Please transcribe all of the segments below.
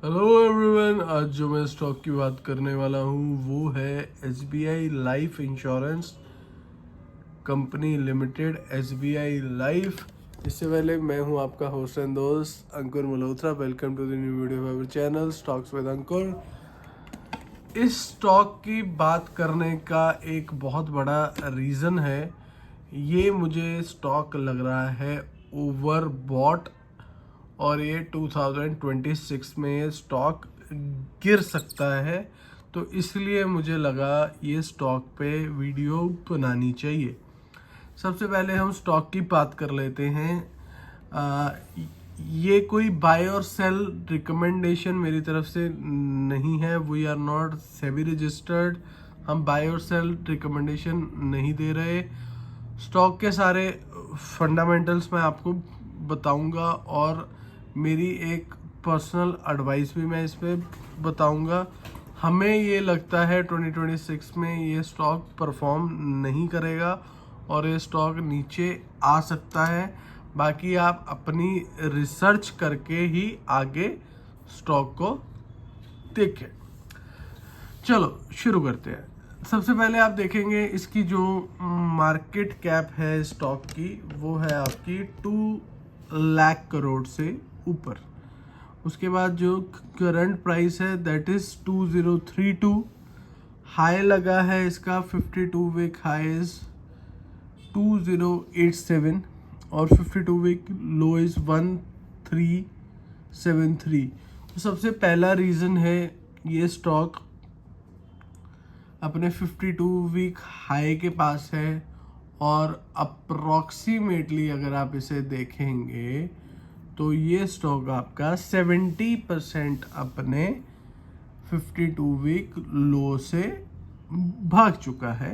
Hello everyone. आज जो मैं स्टॉक की बात करने वाला हूँ वो है SBI life insurance company limited, SBI life. इससे पहले मैं हूँ आपका होस्ट एंड दोस्त Ankur Malhotra. Welcome to the new video of our channel stocks with Ankur. इस स्टॉक की बात करने का एक बहुत बड़ा रीज़न है, ये मुझे स्टॉक लग रहा है ओवर बॉट और ये 2026 में ये स्टॉक गिर सकता है। तो इसलिए मुझे लगा ये स्टॉक पे वीडियो बनानी चाहिए। सबसे पहले हम स्टॉक की बात कर लेते हैं। आ, ये कोई बाय और सेल रिकमेंडेशन मेरी तरफ से नहीं है। We are not SEBI registered. हम बाय और सेल रिकमेंडेशन नहीं दे रहे। स्टॉक के सारे फंडामेंटल्स मैं आपको बताऊंगा और मेरी एक पर्सनल एडवाइस भी मैं इस पे बताऊंगा। हमें ये लगता है 2026 में ये स्टॉक परफॉर्म नहीं करेगा और ये स्टॉक नीचे आ सकता है। बाकी आप अपनी रिसर्च करके ही आगे स्टॉक को देखें। चलो शुरू करते हैं। सबसे पहले आप देखेंगे इसकी जो मार्केट कैप है स्टॉक की, वो है आपकी 2 लाख करोड़ से ऊपर। उसके बाद जो करंट प्राइस है दैट इज 2032। हाई लगा है इसका 52 वीक हाई इज 2087 और 52 वीक लो इज 1373। तो सबसे पहला रीज़न है ये स्टॉक अपने 52 वीक हाई के पास है और अप्रॉक्सीमेटली अगर आप इसे देखेंगे तो ये स्टॉक आपका 70% अपने 52 वीक लो से भाग चुका है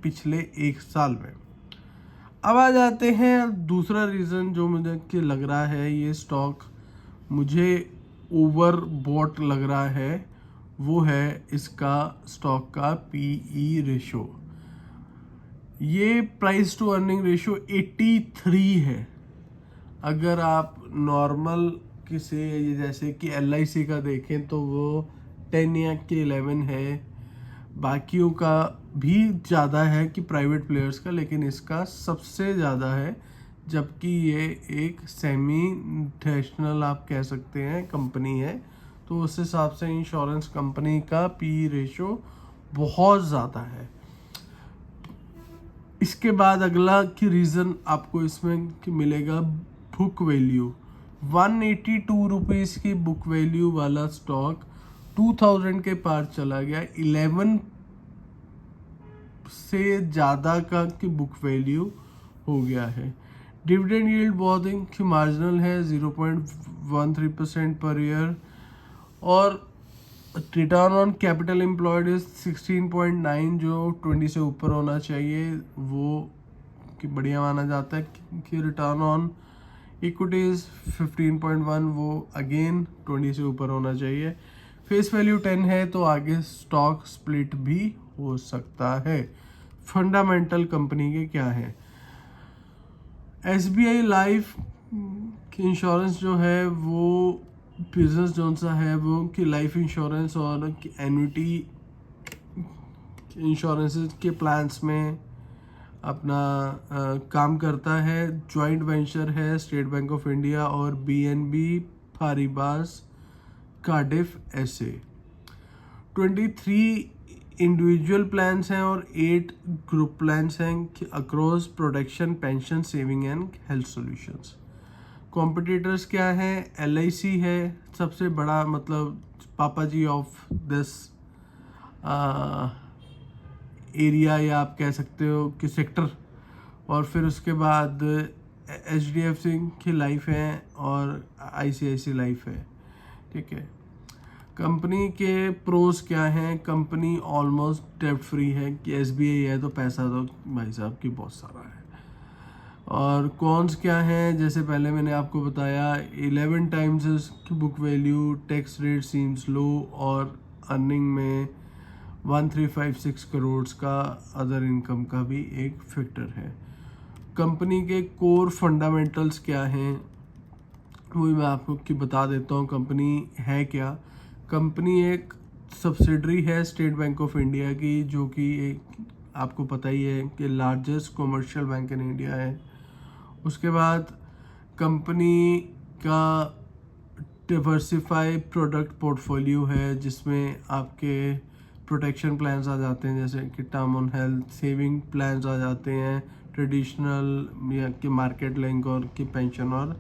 पिछले एक साल में। अब आ जाते हैं दूसरा रीज़न जो मुझे लग रहा है ये स्टॉक मुझे ओवर बॉट लग रहा है, वो है इसका स्टॉक का PE रेशो। ये प्राइस टू अर्निंग रेशो 83 है। अगर आप नॉर्मल किसी जैसे कि LIC का देखें तो वो 10 या के 11 है। बाकियों का भी ज़्यादा है कि प्राइवेट प्लेयर्स का, लेकिन इसका सबसे ज़्यादा है। जबकि ये एक सेमी नेशनल आप कह सकते हैं कंपनी है, तो उस हिसाब से इंश्योरेंस कंपनी का PE रेशो बहुत ज़्यादा है। इसके बाद अगला की रीज़न आपको इसमें मिलेगा बुक वैल्यू। 182 रुपीज़ की बुक वैल्यू वाला स्टॉक 2000 के पार चला गया। 11 से ज़्यादा का की बुक वैल्यू हो गया है। डिविडेंड यील्ड बहुत ही मार्जिनल है 0.13% पर ईयर और return on capital employed is 16.9 जो 20 से ऊपर होना चाहिए, वो कि बढ़िया माना जाता है। कि रिटर्न ऑन इक्विटी इज 15.1 वो अगेन 20 से ऊपर होना चाहिए। फेस वैल्यू 10 है तो आगे स्टॉक स्प्लिट भी हो सकता है। फंडामेंटल कंपनी के क्या है, SBI लाइफ इंश्योरेंस जो है वो बिजनेस जो सा है वो कि लाइफ इंश्योरेंस और एन्युटी इंश्योरेंस के प्लान्स में अपना काम करता है। जॉइंट वेंचर है स्टेट बैंक ऑफ इंडिया और BNB Paribas Cardiff SA। 23 individual plans हैं और 8 ग्रुप प्लान्स हैं across protection, pension, saving and health solutions. Competitors क्या हैं, LIC है सबसे बड़ा, मतलब पापा जी ऑफ दिस एरिया या आप कह सकते हो कि सेक्टर। और फिर उसके बाद HDFC की लाइफ है और ICICI लाइफ है। ठीक है। कंपनी के प्रोज क्या हैं, कंपनी ऑलमोस्ट डेब्ट फ्री है कि SBI है तो पैसा तो भाई साहब की बहुत सारा है। और कॉन्स क्या हैं, जैसे पहले मैंने आपको बताया 11 टाइम्स की book value, tax rate seems low और अर्निंग में 1356 करोड़ का अदर इनकम का भी एक फैक्टर है। कंपनी के कोर फंडामेंटल्स क्या हैं, वही मैं आपको कि बता देता हूँ कंपनी है क्या। कंपनी एक सब्सिडरी है स्टेट बैंक ऑफ इंडिया की, जो कि एक आपको पता ही है कि largest commercial bank in India है। उसके बाद कंपनी का डिवर्सिफाई प्रोडक्ट पोर्टफोलियो है, जिसमें आपके प्रोटेक्शन प्लान्स आ जाते हैं, जैसे कि term on health, saving plans आ जाते हैं, ट्रेडिशनल या कि मार्केट लिंक और कि पेंशन और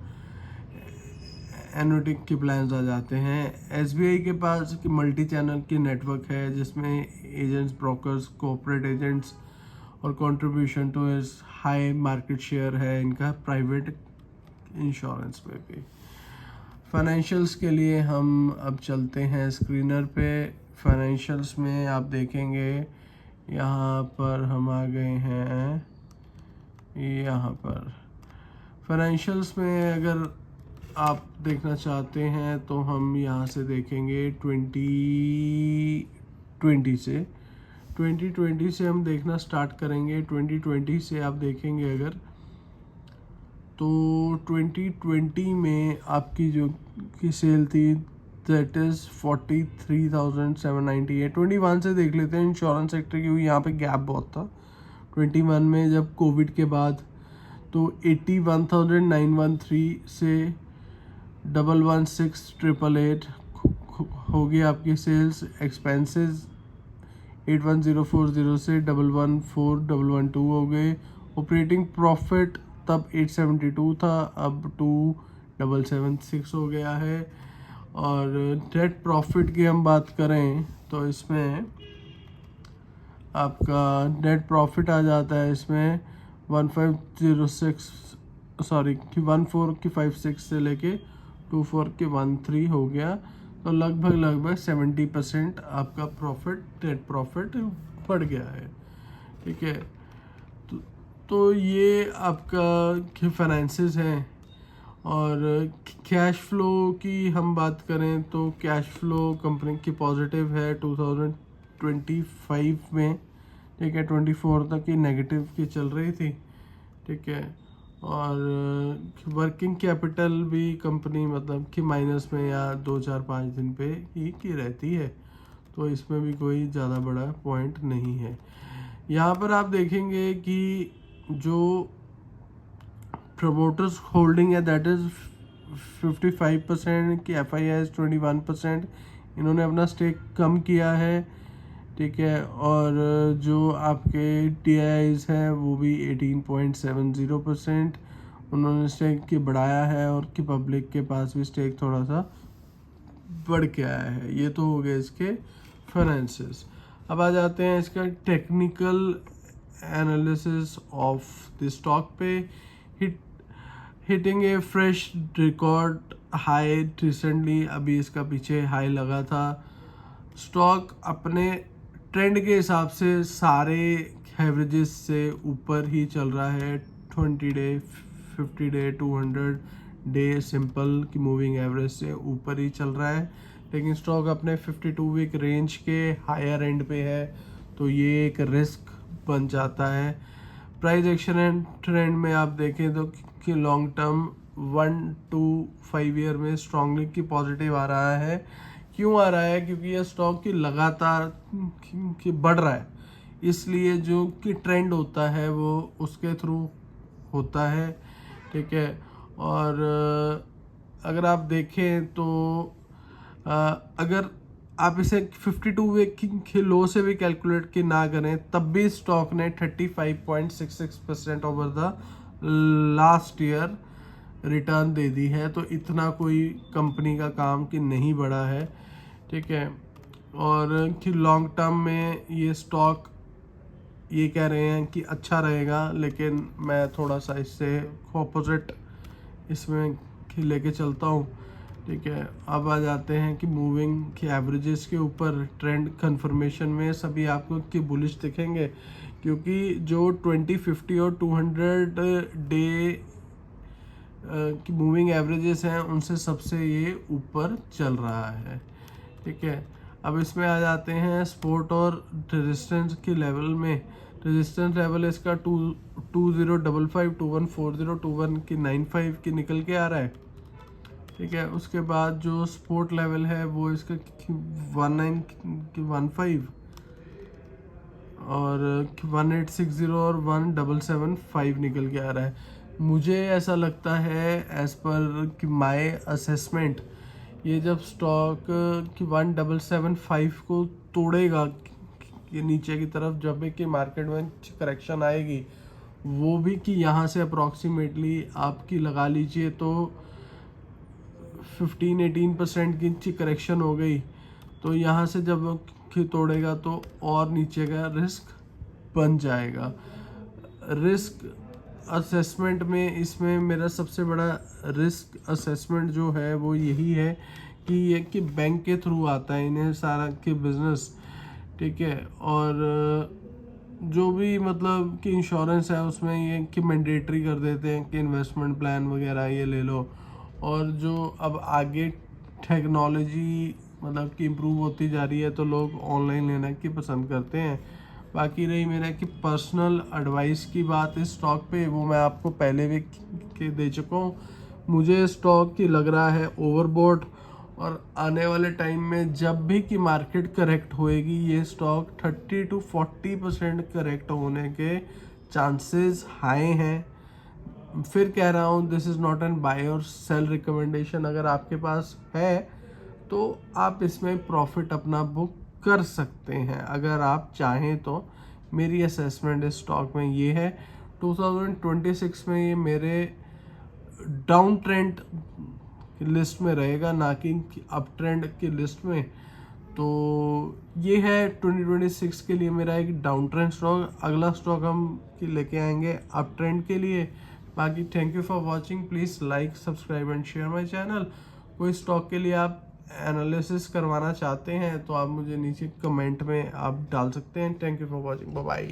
एनुटिक के प्लान्स आ जाते हैं। एसबीआई के पास कि मल्टी चैनल की नेटवर्क है, जिसमें एजेंट्स, ब्रोकर्स, कॉर्पोरेट एजेंट्स और कंट्रीब्यूशन टू इस हाई मार्केट शेयर है इनका प्राइवेट इंश्योरेंस में भी। फाइनेंशियल्स के लिए हम अब चलते हैं स्क्रीनर पे। फाइनेंशियल्स में आप देखेंगे यहाँ पर हम आ गए हैं, यहाँ पर फाइनेंशियल्स में अगर आप देखना चाहते हैं तो हम यहाँ से देखेंगे 2020 से हम देखना स्टार्ट करेंगे। 2020 से आप देखेंगे अगर तो 2020 में आपकी जो की सेल थी दैट इज़ 43,798। 21 से देख लेते हैं इंश्योरेंस सेक्टर की, यहाँ पे गैप बहुत था 21 में जब कोविड के बाद, तो 81,913 से 116,888 हो गई आपकी सेल्स। एक्सपेंसेस 81,040 से 114,112 हो गए। ऑपरेटिंग प्रॉफिट तब 872 था, अब 2,776 हो गया है। और नेट प्रॉफिट की हम बात करें तो इसमें आपका नेट प्रॉफिट आ जाता है इसमें 1456 से लेके 2413 हो गया। तो लगभग 70% आपका नेट प्रॉफिट बढ़ गया है। ठीक है, तो ये आपका फाइनेंसेस हैं। और कैश फ्लो की हम बात करें तो कैश फ्लो कंपनी की पॉजिटिव है 2025 में। ठीक है, 24 तक की नेगेटिव की चल रही थी। ठीक है, और वर्किंग कैपिटल भी कंपनी मतलब कि माइनस में या 2-4-5 दिन पे ही की रहती है, तो इसमें भी कोई ज़्यादा बड़ा पॉइंट नहीं है। यहाँ पर आप देखेंगे कि जो प्रमोटर्स होल्डिंग है दैट इज़ 55% की, FIS 21%, इन्होंने अपना स्टेक कम किया है। ठीक है, और जो आपके TIs हैं वो भी 18.70% उन्होंने स्टेक की बढ़ाया है, और कि पब्लिक के पास भी स्टेक थोड़ा सा बढ़ के आया है। ये तो हो गए इसके फाइनेंसेस। अब आ जाते हैं इसका technical analysis of the stock पे। हिटिंग ए फ्रेश रिकॉर्ड हाई रिसेंटली, अभी इसका पीछे हाई लगा था। स्टॉक अपने ट्रेंड के हिसाब से सारे एवरेजेस से ऊपर ही चल रहा है। 20 डे, 50 डे, 200 डे सिंपल की मूविंग एवरेज से ऊपर ही चल रहा है, लेकिन स्टॉक अपने 52 वीक रेंज के हायर एंड पे है, तो ये एक रिस्क बन जाता है। प्राइस एक्शन एंड ट्रेंड में आप देखें तो कि लॉन्ग टर्म 1 to 5 ईयर में स्ट्रांगली की पॉजिटिव आ रहा है। क्यों आ रहा है? क्योंकि यह स्टॉक की लगातार की बढ़ रहा है, इसलिए जो कि ट्रेंड होता है वो उसके थ्रू होता है। ठीक है, और अगर आप देखें तो अगर आप इसे 52 वीक के लो से भी कैलकुलेट की ना करें, तब भी स्टॉक ने 35.66% over the last year return दे दी है, तो इतना कोई कंपनी का काम कि नहीं बढ़ा है। ठीक है, और कि लॉन्ग टर्म में ये स्टॉक ये कह रहे हैं कि अच्छा रहेगा, लेकिन मैं थोड़ा सा इससे ऑपोजिट इसमें लेके चलता हूँ। ठीक है, अब आ जाते हैं कि मूविंग के एवरेजेस के ऊपर ट्रेंड कंफर्मेशन में सभी आपको कि बुलिश दिखेंगे, क्योंकि जो 20, 50 और 200 डे की मूविंग एवरेजेस हैं उनसे सबसे ये ऊपर चल रहा है। ठीक है, अब इसमें आ जाते हैं सपोर्ट और रेजिस्टेंस के लेवल में। रेजिस्टेंस लेवल इसका 2055, 2140, 21 की 95 की निकल के आ रहा है। ठीक है। उसके बाद जो सपोर्ट लेवल है वो इसका 1915 और 1860 और 1775 निकल के आ रहा है। मुझे ऐसा लगता है एज पर कि माय असेसमेंट, ये जब स्टॉक की 1775 को तोड़ेगा कि नीचे की तरफ, जब भी कि मार्केट में करेक्शन आएगी, वो भी कि यहाँ से अप्रॉक्सीमेटली आपकी लगा लीजिए तो 15-18% की करेक्शन हो गई, तो यहाँ से जब कि तोड़ेगा तो और नीचे का रिस्क बन जाएगा। रिस्क असेसमेंट में इसमें मेरा सबसे बड़ा रिस्क असेसमेंट जो है वो यही है कि ये कि बैंक के थ्रू आता है इन्हें सारा कि बिजनेस, ठीक है। और जो भी मतलब कि इंश्योरेंस है उसमें ये कि मैंडेटरी कर देते हैं कि इन्वेस्टमेंट प्लान वगैरह ये ले लो। और जो अब आगे टेक्नोलॉजी मतलब कि इम्प्रूव होती जा रही है तो लोग ऑनलाइन लेना की पसंद करते हैं। बाकी रही मेरा कि पर्सनल एडवाइस की बात इस स्टॉक पे, वो मैं आपको पहले भी के दे चुका हूँ। मुझे स्टॉक की लग रहा है ओवरबॉट, और आने वाले टाइम में जब भी कि मार्केट करेक्ट होएगी ये स्टॉक 30-40% करेक्ट होने के चांसेस हाई हैं। फिर कह रहा हूँ this is not an buy और सेल रिकमेंडेशन। अगर आपके पास है तो आप इसमें प्रॉफिट अपना बुक कर सकते हैं अगर आप चाहें तो। मेरी असेसमेंट इस स्टॉक में ये है। 2026 में ये मेरे डाउन ट्रेंड लिस्ट में रहेगा, ना कि अप ट्रेंड की लिस्ट में। तो ये है 2026 के लिए मेरा एक डाउन ट्रेंड स्टॉक। अगला स्टॉक हम लेके आएंगे अप ट्रेंड के लिए। बाकी thank you for watching, please like subscribe and share my channel. कोई स्टॉक के लिए आप एनालिसिस करवाना चाहते हैं तो आप मुझे नीचे कमेंट में आप डाल सकते हैं। Thank you for watching, bye bye.